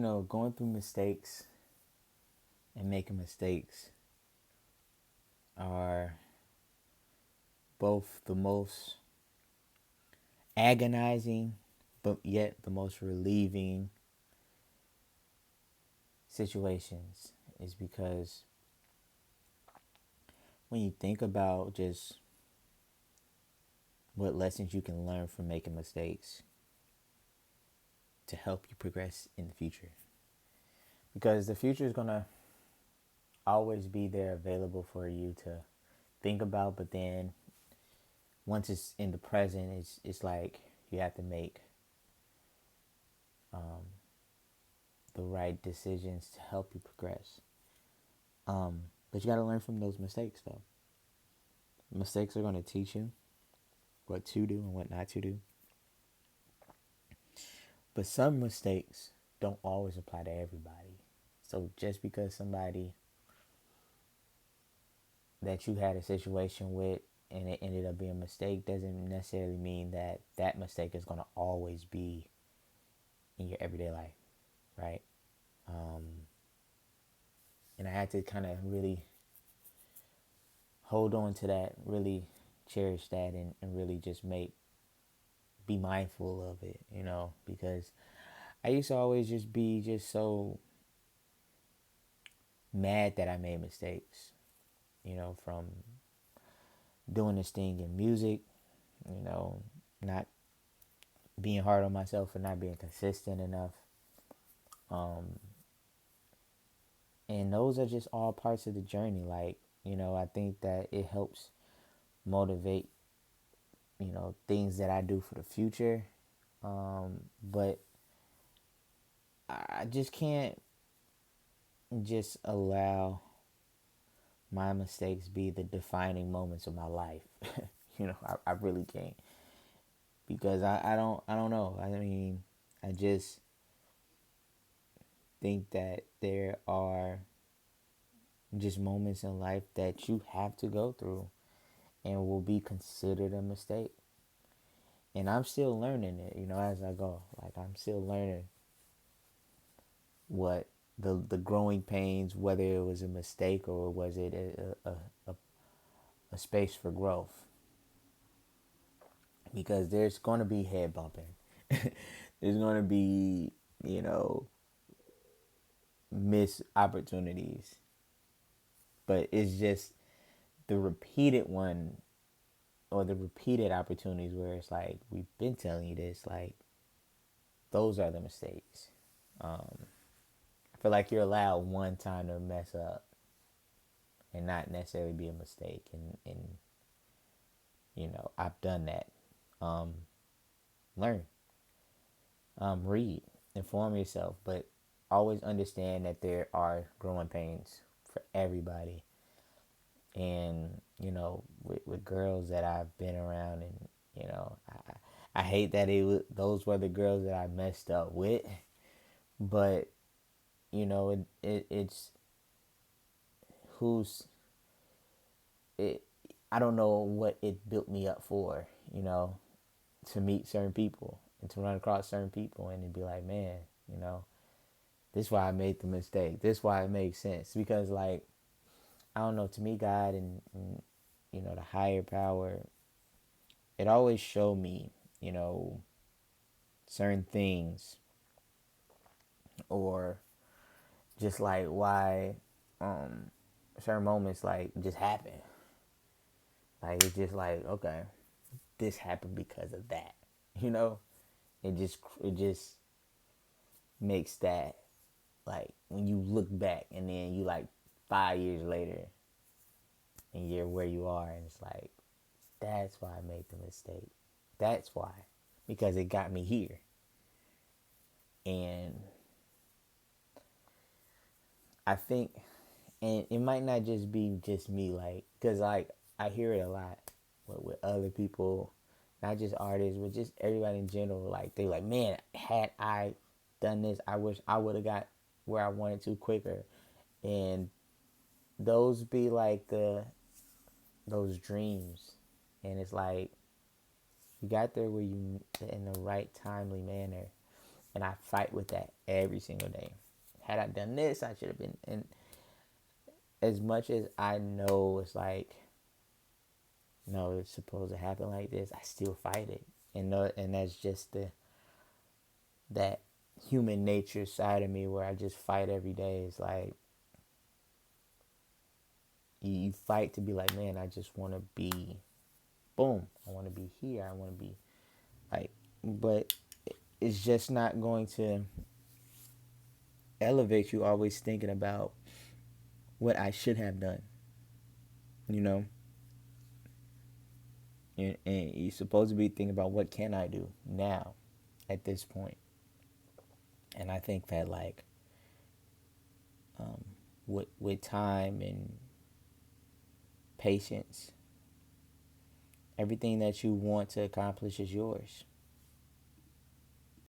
going through mistakes and making mistakes are both the most agonizing, but yet the most relieving situations, is because when you think about just what lessons you can learn from making mistakes to help you progress in the future. Because the future is going to always be there available for you to think about, but then once it's in the present, it's like you have to make um, the right decisions to help you progress. But you got to learn from those mistakes, though. Mistakes are going to teach you what to do and what not to do. But some mistakes don't always apply to everybody. So just because somebody that you had a situation with and it ended up being a mistake doesn't necessarily mean that that mistake is going to always be in your everyday life, right? Um, and I had to kind of really hold on to that, really cherish that, and really just be mindful of it, because I used to always just be just so mad that I made mistakes, from doing this thing in music, not being hard on myself for not being consistent enough. Um, and those are just all parts of the journey. Like, I think that it helps motivate, things that I do for the future. But I just can't just allow my mistakes be the defining moments of my life. I really can't, because I don't know. I mean, I just think that there are just moments in life that you have to go through and will be considered a mistake. And I'm still learning it, as I go. Like, I'm still learning what the growing pains, whether it was a mistake or was it a space for growth. Because there's going to be head bumping. There's going to be, you know, missed opportunities. But it's just the repeated one, or the repeated opportunities where it's like, we've been telling you this, like, those are the mistakes. I feel like you're allowed one time to mess up and not necessarily be a mistake. And I've done that. Um, Learn, read, inform yourself, but always understand that there are growing pains for everybody. And with girls that I've been around, and I hate that those were the girls that I messed up with, but it's who's it. I don't know what it built me up for, to meet certain people and to run across certain people and to be like, man, this is why I made the mistake. This is why it makes sense. Because, like, I don't know, to me, God and the higher power, it always showed me, certain things, or just like why certain moments like just happen. Like, it's just like, okay, this happened because of that. You know, it just makes that, like, when you look back and then you, like, 5 years later and you're where you are, and it's like, that's why I made the mistake. That's why, because it got me here. And I think, and it might not just be just me, like, because, like, I hear it a lot with other people, not just artists, but just everybody in general. Like, they like, man, had I done this, I wish I would have got where I wanted to quicker. And those be like those dreams. And it's like, you got there where you, in the right timely manner. And I fight with that every single day. Had I done this, I should have been. And as much as I know it's like, no, it's supposed to happen like this, I still fight it. And that's just that human nature side of me where I just fight every day. It's like you fight to be like, man, I just want to be, boom, I want to be here. I want to be like, but it's just not going to elevate you always thinking about what I should have done, you know? And you're supposed to be thinking about what can I do now at this point. And I think that like with time and patience, everything that you want to accomplish is yours.